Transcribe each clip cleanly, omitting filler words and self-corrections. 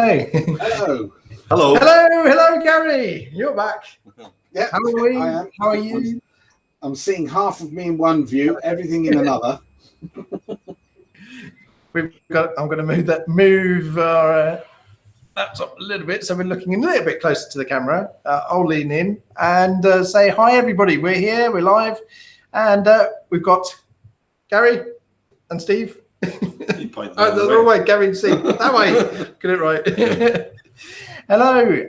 Hello. Hello. Hello. Hello, Gary. You're back. Yeah, How are we? I am. How are you? I'm seeing half of me in one view, everything in another. I'm going to move our laptop a little bit, so we're looking a little bit closer to the camera. I'll lean in and say hi, everybody. We're here. We're live, and we've got Gary and Steve. The wrong way, Gary and Steve. That way. Get it right. Hello.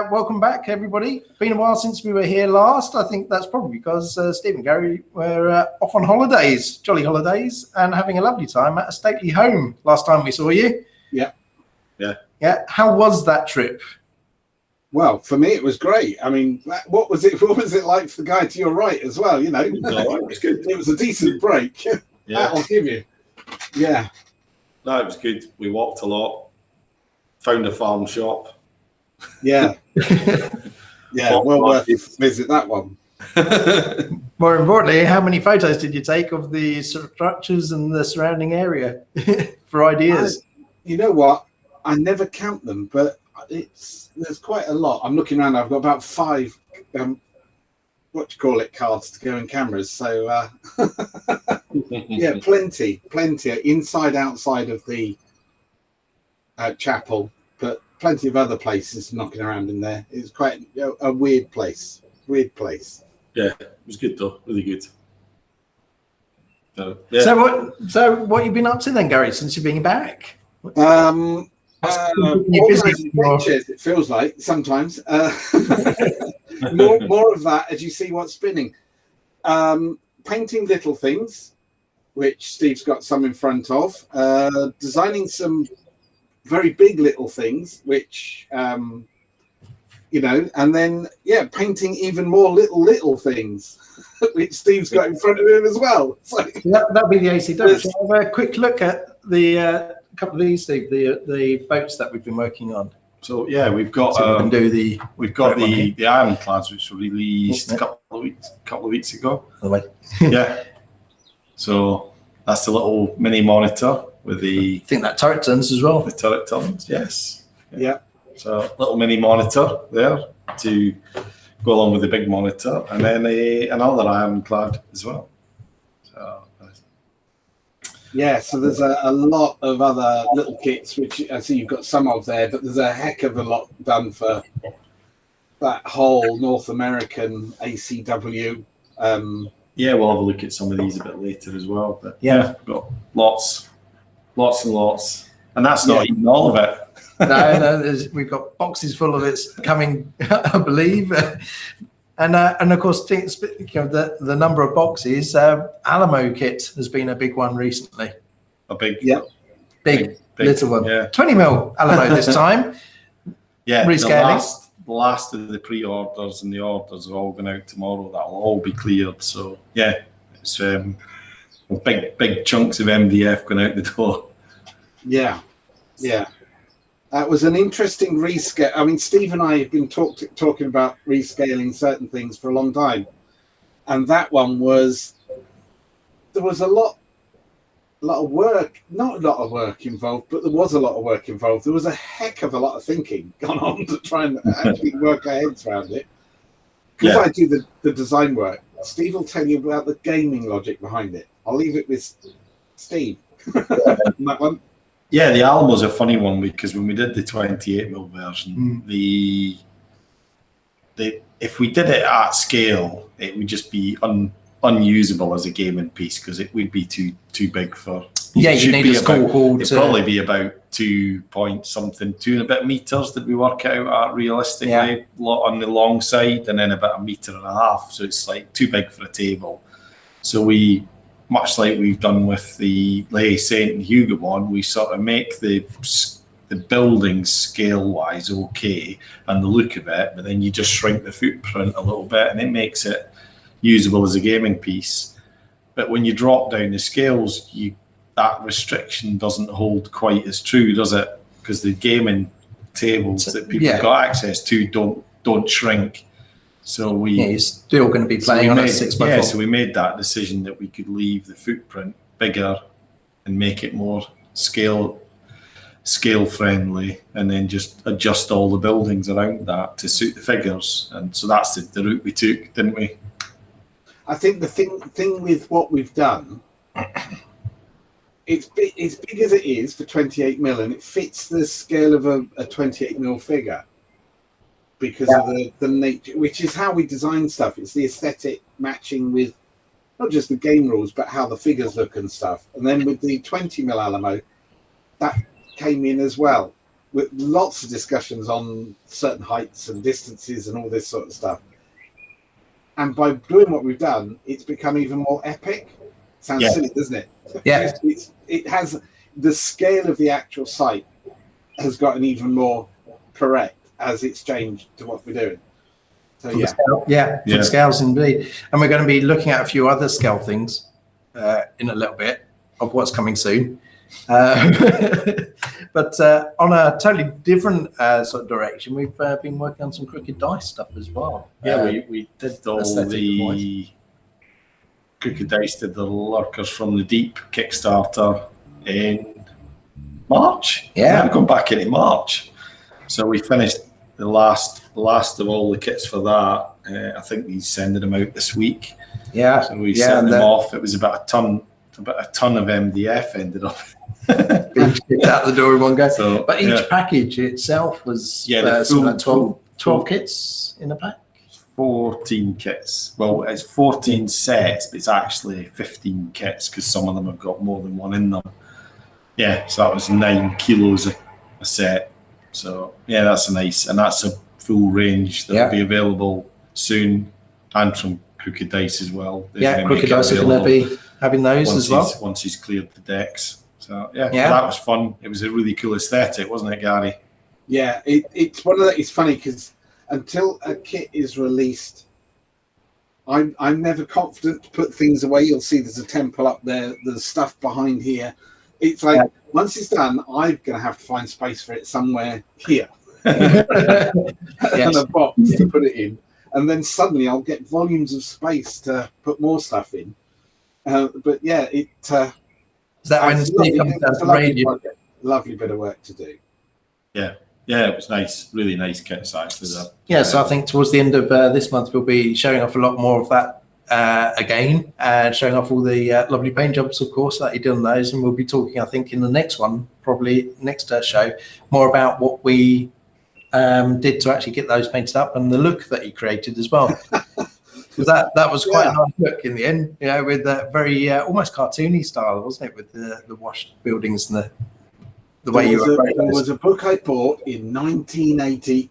Welcome back, everybody. Been a while since we were here last. I think that's probably because Steve and Gary were off on holidays, jolly holidays, and having a lovely time at a stately home last time we saw you. Yeah. Yeah. How was that trip? Well, for me, it was great. I mean, what was it like for the guy to your right as well? You know, it was good. It was a decent break. Yeah, I'll give you. Yeah. No, it was good. We walked a lot, found a farm shop. Yeah. Yeah, well worth to visit that one. More importantly, how many photos did you take of the structures and the surrounding area for ideas? You know what? I never count them, but there's quite a lot. I'm looking around. I've got about 5 cards to go in cameras. So yeah, plenty inside, outside of the chapel, but plenty of other places knocking around in there. It's quite a weird place. Yeah, it was good though, really good. So, yeah. So what you've been up to then, Gary, since you've been back? Organising pictures, it feels like sometimes. More of that as you see what's spinning. Painting little things, which Steve's got some in front of. Designing some very big little things, which and then painting even more little things, which Steve's got in front of him as well. So that'll be the ACW. Shall we have a quick look at the couple of these, Steve, the boats that we've been working on. So yeah, we've got the ironclads, which were released a couple of weeks ago. By the way. Yeah. So that's the little mini monitor with the. I think that turret turns as well. The turret turns, yes. Yeah. So little mini monitor there to go along with the big monitor, and then another ironclad as well. So. Yeah, so there's a lot of other little kits, which I see you've got some of there, but there's a heck of a lot done for that whole North American ACW. Yeah, we'll have a look at some of these a bit later as well. But yeah, we've got lots and lots. And that's not even all of it. No, we've got boxes full of it coming, I believe. And of course, the number of boxes, Alamo kit has been a big one recently. A big little one. Yeah. 20 mil Alamo this time. Yeah, rescaling. The last of the pre-orders and the orders are all going out tomorrow. That'll all be cleared. So yeah, it's big chunks of MDF going out the door. Yeah. That was an interesting rescale. I mean, Steve and I have been talking about rescaling certain things for a long time, and that one there was a lot of work. Not a lot of work involved, but there was a lot of work involved. There was a heck of a lot of thinking gone on to try and actually work our heads around it. Because I do the design work, Steve will tell you about the gaming logic behind it. I'll leave it with Steve. That one. Yeah, the Alamo's a funny one because when we did the 28mm version, if we did it at scale, it would just be unusable as a gaming piece because it would be too big for. Yeah, you need a school hall. It'd probably be about 2 and a bit meters that we work out at realistically on the long side, and then about 1.5 meters. So it's like too big for a table. So we. Much like we've done with the Lay Saint and Hugo one, we sort of make the building scale-wise okay and the look of it, but then you just shrink the footprint a little bit and it makes it usable as a gaming piece. But when you drop down the scales, that restriction doesn't hold quite as true, does it? Because the gaming tables that people got access to don't shrink. So you're still going to be playing on a 6x4. Yeah, so we made that decision that we could leave the footprint bigger and make it more scale scale friendly, and then just adjust all the buildings around that to suit the figures. And so that's the route we took, didn't we? I think the thing with what we've done, it's big as it is for 28mm, and it fits the scale of a 28mm figure because of the nature, which is how we design stuff. It's the aesthetic matching with not just the game rules, but how the figures look and stuff. And then with the 20mm Alamo, that came in as well, with lots of discussions on certain heights and distances and all this sort of stuff. And by doing what we've done, it's become even more epic. Sounds silly, doesn't it? Yeah. It has the scale of the actual site has gotten even more correct as it's changed to what we're doing. So for the scales indeed. And we're going to be looking at a few other scale things in a little bit of what's coming soon. But on a totally different sort of direction, we've been working on some Crooked Dice stuff as well. Yeah, we did all the Crooked Dice did the Lurkers from the Deep Kickstarter in March. Yeah, gone back into March. So we finished the last of all the kits for that. I think he's sending them out this week. Yeah. So we sent them off. It was about a ton of MDF ended up being shipped out the door in one go. So, but each package itself was the full 12 kits in a pack. 14 kits. Well, it's 14 sets, but it's actually 15 kits because some of them have got more than one in them. Yeah, so that was 9 kilos a set. So yeah, that's and that's a full range that will be available soon, and from Crooked Dice as well. Crooked Dice are going to be having those as well once he's cleared the decks. So that was fun. It was a really cool aesthetic, wasn't it, Gary? Yeah, it's one of the. It's funny because until a kit is released, I'm never confident to put things away. You'll see there's a temple up there. There's stuff behind here. It's like once it's done, I'm going to have to find space for it somewhere here, and a box to put it in, and then suddenly I'll get volumes of space to put more stuff in. But yeah, is that when Steve comes down to radio? Lovely bit of work to do. Yeah, it was nice, really nice kits actually. So I think towards the end of this month we'll be showing off a lot more of that again, and showing off all the lovely paint jobs, of course, that you did on those. And we'll be talking, I think, in the next one, probably next show, more about what we did to actually get those painted up and the look that you created as well. Because that was quite a nice look in the end, with that very almost cartoony style, wasn't it? With the washed buildings and the way you were. There was a book I bought in 1980.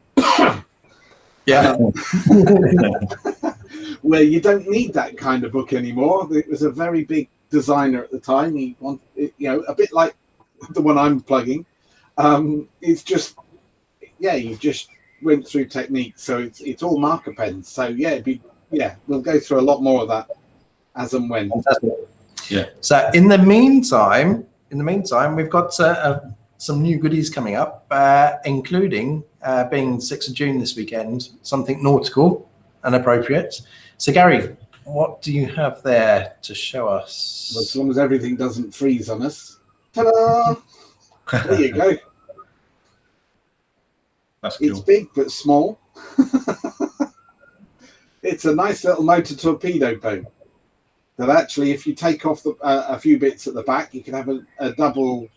Where you don't need that kind of book anymore. It was a very big designer at the time. He wanted, a bit like the one I'm plugging. It's just, you just went through technique. So it's all marker pens. So we'll go through a lot more of that as and when. Yeah. So in the meantime, we've got some new goodies coming up, including being 6th of June this weekend, something nautical and appropriate. So Gary, what do you have there to show us? Well, as long as everything doesn't freeze on us. Ta-da! There you go. That's cool. It's big but small. It's a nice little motor torpedo boat that actually, if you take off a few bits at the back, you can have a double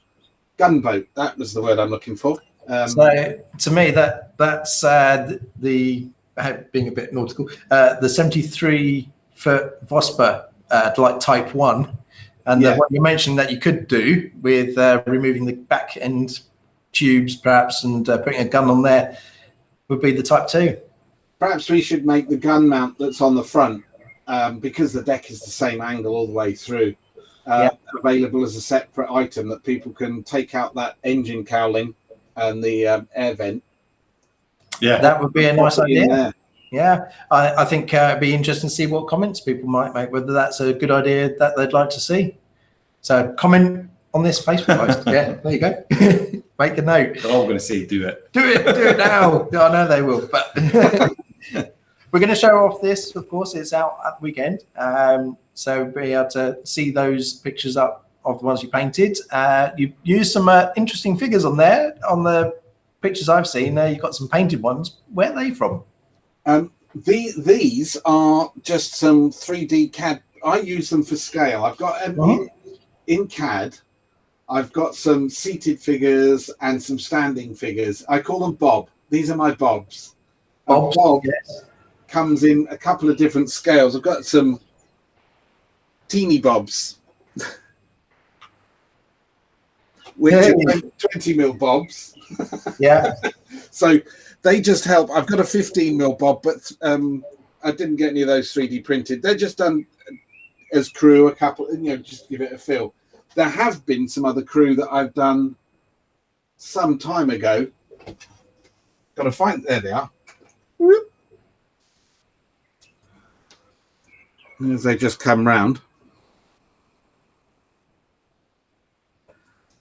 gunboat. That was the word I'm looking for. So to me, that's the being a bit nautical, the 73-foot Vosper, like Type 1, and the one you mentioned that you could do with removing the back end tubes, perhaps, and putting a gun on there, would be the Type 2. Perhaps we should make the gun mount that's on the front, because the deck is the same angle all the way through, available as a separate item that people can take out that engine cowling and the air vent. Yeah, that would be a nice idea. Yeah, I think it'd be interesting to see what comments people might make, whether that's a good idea that they'd like to see. So comment on this Facebook post. Yeah, there you go. Make a note. They're all going to say, do it now. I know they will, but we're going to show off this. Of course, it's out at the weekend, so be able to see those pictures up of the ones you painted. You used some interesting figures on there. On the pictures I've seen, you've got some painted ones. Where are they from? These are just some 3D CAD. I use them for scale. I've got in CAD. I've got some seated figures and some standing figures. I call them Bob. These are my Bobs. Bob yes. Comes in a couple of different scales. I've got some teeny Bobs, which are 20mm Bobs. Yeah. So they just help. I've got a 15mm Bob, but I didn't get any of those 3D printed. They're just done as crew, a couple, just to give it a feel. There have been some other crew that I've done some time ago. Got to find, there they are. As they just come round.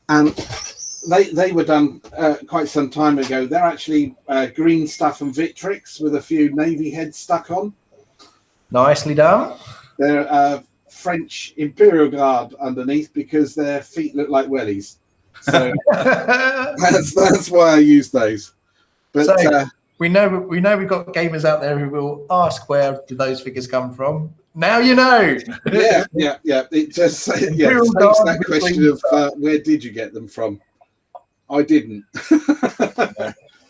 And they were done quite some time ago. They're actually green stuff and Victrix with a few navy heads stuck on. Nicely done. They're French Imperial Guard underneath because their feet look like wellies. So that's why I use those. But so, we know we've got gamers out there who will ask, where did those figures come from? Now you know. Yeah. It just takes that question of where did you get them from? I didn't.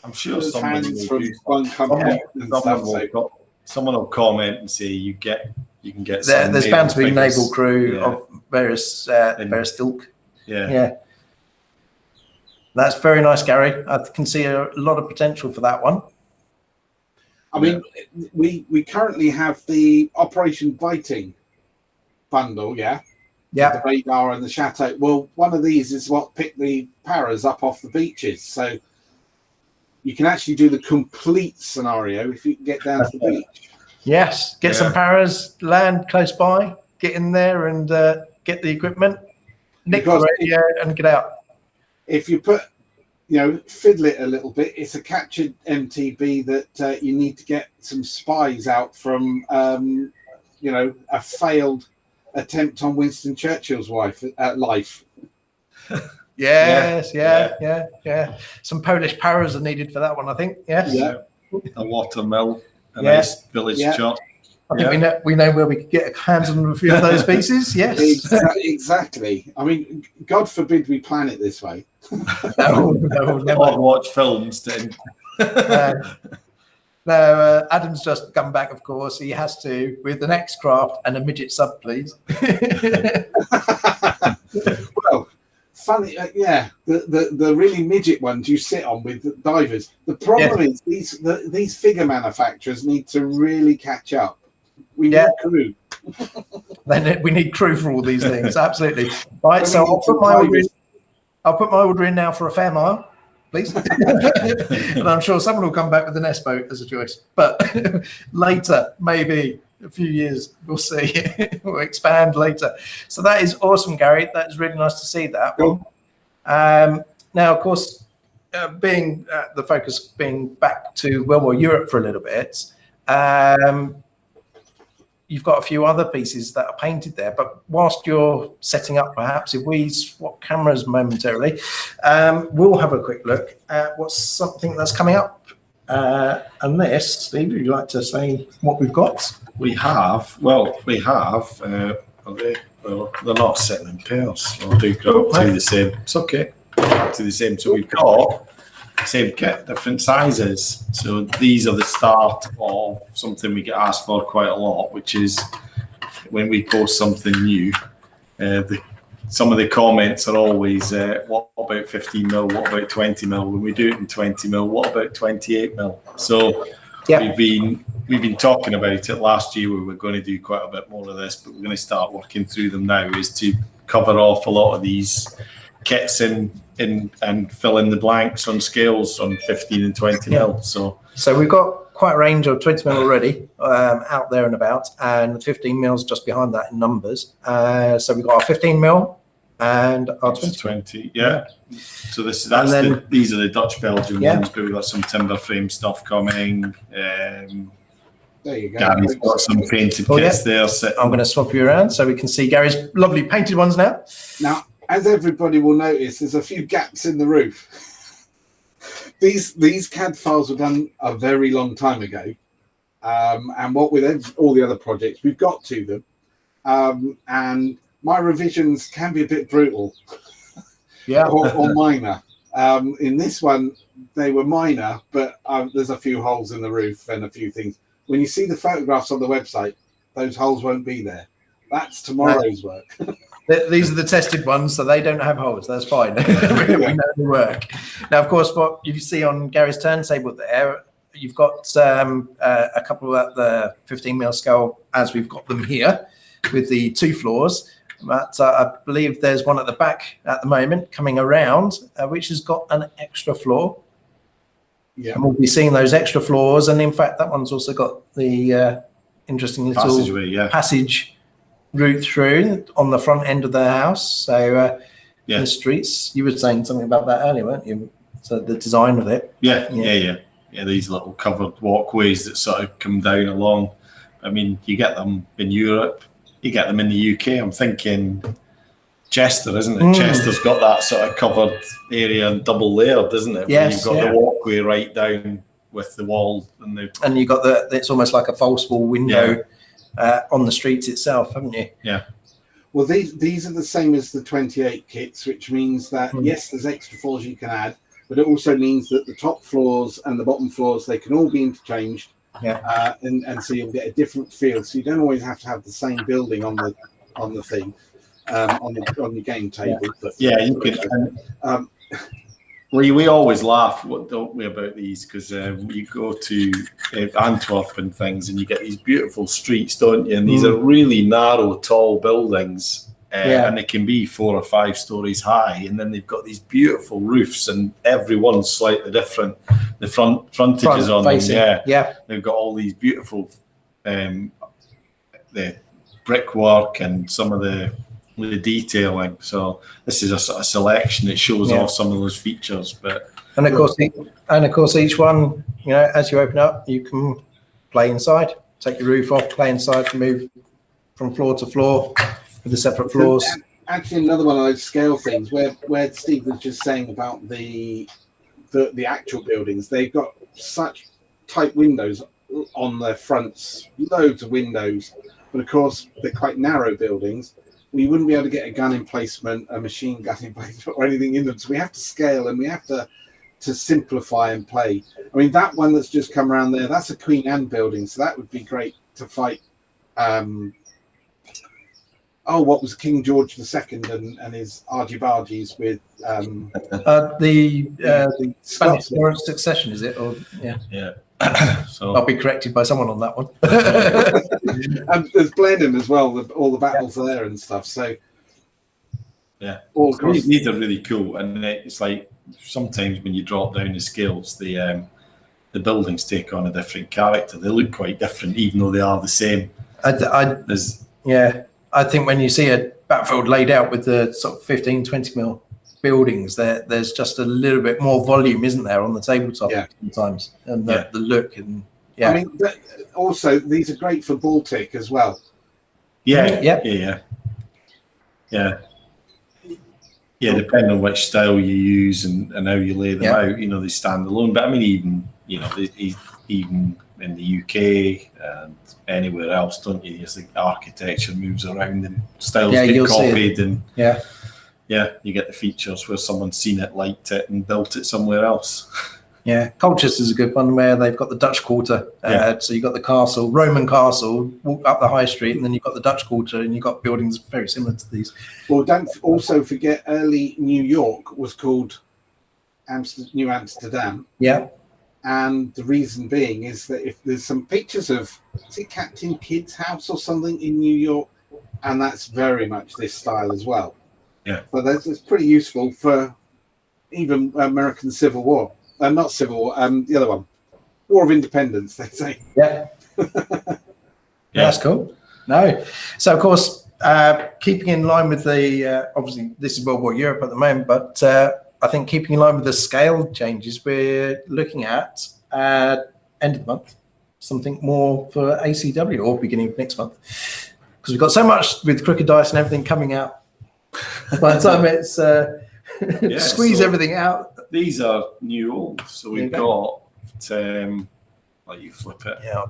I'm sure someone will comment and say you can get. There's bound to be naval crew of various ilk. Yeah. That's very nice, Gary. I can see a lot of potential for that one. I mean, we currently have the Operation Biting bundle, yeah, the radar and the chateau. Well, one of these is what picked the paras up off the beaches, so you can actually do the complete scenario if you can get down to the beach. Yes, get some paras, land close by, get in there and get the equipment, nick the radio, and get out. If you put, fiddle it a little bit, it's a captured MTB that you need to get some spies out from, a failed attempt on Winston Churchill's life. Yes, yeah. Some Polish paras are needed for that one, I think. Yes. Yeah. A watermill, a nice village chart. I think we know where we could get hands on a few of those pieces. Yes, exactly. I mean, God forbid we plan it this way. No, never. Watch films then. No, Adam's just come back. Of course, he has to with an X-craft and a midget sub, please. Well, funny, the really midget ones you sit on with divers. The problem is these figure manufacturers need to really catch up. We need crew. We need crew for all these things. Absolutely. Right. So I'll put my order in now for a fair mile, please. And I'm sure someone will come back with an S boat as a choice. But later, maybe a few years, we'll see. We'll expand later. So that is awesome, Gary. That is really nice to see that one. Now, of course, being the focus being back to World War Europe for a little bit, you've got a few other pieces that are painted there. But whilst you're setting up, perhaps, if we swap cameras momentarily, we'll have a quick look at what's something that's coming up. And this, Steve, would you like to say what we've got? They're not sitting in pairs. So I'll do the same. It's okay. To the same. So we've got same kit, different sizes. So these are the start of something we get asked for quite a lot, which is when we post something new, some of the comments are always, what about 15mm, what about 20mm? When we do it in 20mm, what about 28mm? So we've been talking about it last year. We were going to do quite a bit more of this, but we're going to start working through them now, is to cover off a lot of these kits and fill in the blanks on scales on 15 and 20mm. So we've got quite a range of 20mm already out there and about, and 15mm just behind that in numbers. So we've got our 15mm and our 20. Yeah. So these are the Dutch Belgian ones, but we've got some timber frame stuff coming. There you go. Gary's got some painted kits there. I'm going to swap you around so we can see Gary's lovely painted ones now. Now, as everybody will notice, there's a few gaps in the roof. These CAD files were done a very long time ago. And what with all the other projects, we've got to them. And my revisions can be a bit brutal. Yeah. or minor. In this one, they were minor, but there's a few holes in the roof and a few things. When you see the photographs on the website, those holes won't be there. That's tomorrow's work. These are the tested ones, so they don't have holes. That's fine. We know they work. Now, of course, what you see on Gary's turntable there, you've got a couple at the 15mm scale, as we've got them here, with the 2 floors. But I believe there's one at the back at the moment coming around, which has got an extra floor. Yeah. And we'll be seeing those extra floors. And in fact, that one's also got the interesting little passage route through on the front end of the house. So in the streets, you were saying something about that earlier, weren't you? So the design of it. Yeah. These little covered walkways that sort of come down along. I mean, you get them in Europe, you get them in the UK. I'm thinking Chester, isn't it? Chester's got that sort of covered area and double layered, doesn't it? Yes, Where you've got the walkway right down with the wall, and you've got it's almost like a false wall window on the streets itself, haven't you? Yeah. Well, these are the same as the 28 kits, which means that yes, there's extra floors you can add, but it also means that the top floors and the bottom floors, they can all be interchanged. Yeah. And so you'll get a different feel. So you don't always have to have the same building on the thing. On the game table. You can. We always laugh, don't we, about these, because you go to Antwerp and things, and you get these beautiful streets, don't you? And these are really narrow, tall buildings, and they can be 4 or 5 stories high, and then they've got these beautiful roofs, and everyone's slightly different. The frontages on facing them, they've got all these beautiful the brickwork and some of the detailing. So this is a sort of selection that shows off some of those features. And of course each one, as you open up, you can play inside, take your roof off, play inside, move from floor to floor with the separate floors. So, actually, another one of those scale things where Steve was just saying about the actual buildings, they've got such tight windows on their fronts, loads of windows, but of course they're quite narrow buildings. We wouldn't be able to get a gun emplacement, a machine gun emplacement, or anything in them. So we have to scale and we have to simplify and play. I mean, that one that's just come around there, that's a Queen Anne building. So that would be great to fight. What was King George II and his argy-bargies with the Spanish War of Succession, is it? Or so I'll be corrected by someone on that one. And there's Blenheim as well, all the battles there and stuff. So these are really cool, and it's like sometimes when you drop down the scales, the buildings take on a different character. They look quite different, even though they are the same. I think when you see a battlefield laid out with the sort of 15-20mm buildings, there's just a little bit more volume, isn't there, on the tabletop sometimes, and the look and I mean, also these are great for Baltic as well. Depending on which style you use and how you lay them out, they stand alone. But I mean, even in the UK and anywhere else, don't you? The architecture moves around and styles get copied, and you get the features where someone's seen it, liked it, and built it somewhere else. Yeah, Colchester's a good one where they've got the Dutch Quarter. So you've got the castle, Roman castle, walk up the high street, and then you've got the Dutch Quarter, and you've got buildings very similar to these. Well, don't also forget early New York was called New Amsterdam. Yeah. And the reason being is that if there's some pictures of, is it Captain Kidd's house or something in New York? And that's very much this style as well. Yeah. But it's pretty useful for even American Civil War. Not Civil War, the other one. War of Independence, they say. Yeah. That's cool. No. So, of course, keeping in line with the, obviously, this is World War Europe at the moment, but I think keeping in line with the scale changes we're looking at end of the month, something more for ACW or beginning of next month, because we've got so much with Crooked Dice and everything coming out. By the time it's squeeze everything out. These are new old, so we've got let you flip it. Yeah,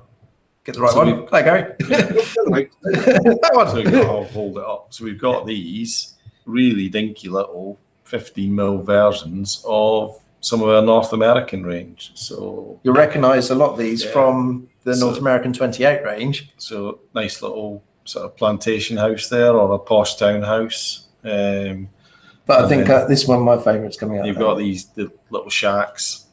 get the right one. Hi, Gary. That one. So I'll hold it up. So we've got these really dinky little 15mm versions of some of our North American range. So you'll recognise a lot of these from the North American 28 range. So nice little sort of plantation house there, or a posh townhouse. But I think this is one of my favourites coming out. You've got the little shacks.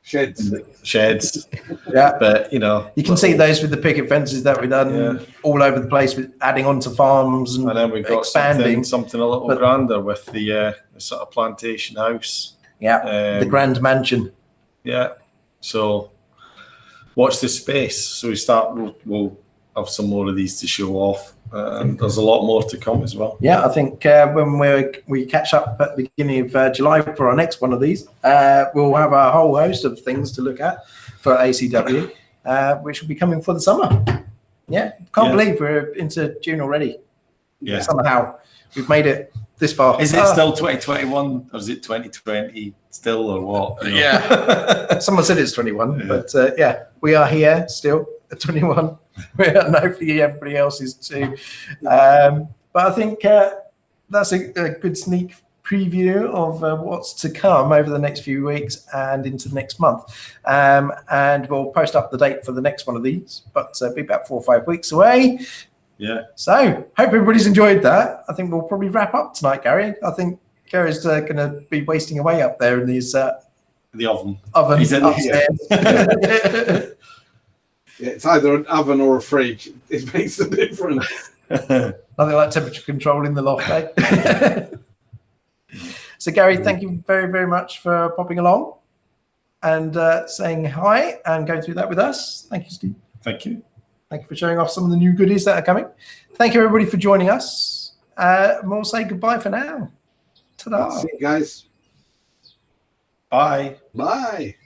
Sheds. Yeah. But, you know. You can see those with the picket fences that we've done all over the place, with adding on to farms and then we've got expanding. Something a little grander with the sort of plantation house. Yeah, the grand mansion. Yeah. So watch this space. So we'll have some more of these to show off. And there's a lot more to come as well. Yeah, I think when we catch up at the beginning of July for our next one of these, we'll have a whole host of things to look at for ACW, which will be coming for the summer. Yeah, can't believe we're into June already. Yeah, somehow we've made it this far. Is it still 2021 or is it 2020 still, or what? You know? Yeah, someone said it's 21, but we are here still at 21. And hopefully everybody else is too. But I think that's a good sneak preview of what's to come over the next few weeks and into the next month. And we'll post up the date for the next one of these, but be about 4 or 5 weeks away. Yeah. So hope everybody's enjoyed that. I think we'll probably wrap up tonight, Gary. I think Gary's going to be wasting away up there in these the oven. He's in upstairs. Yeah, it's either an oven or a fridge. It makes a difference. Nothing like temperature control in the loft, eh? So, Gary, thank you very, very much for popping along and saying hi and going through that with us. Thank you, Steve. Thank you. Thank you for showing off some of the new goodies that are coming. Thank you, everybody, for joining us. We'll say goodbye for now. Ta-da. See you guys. Bye. Bye.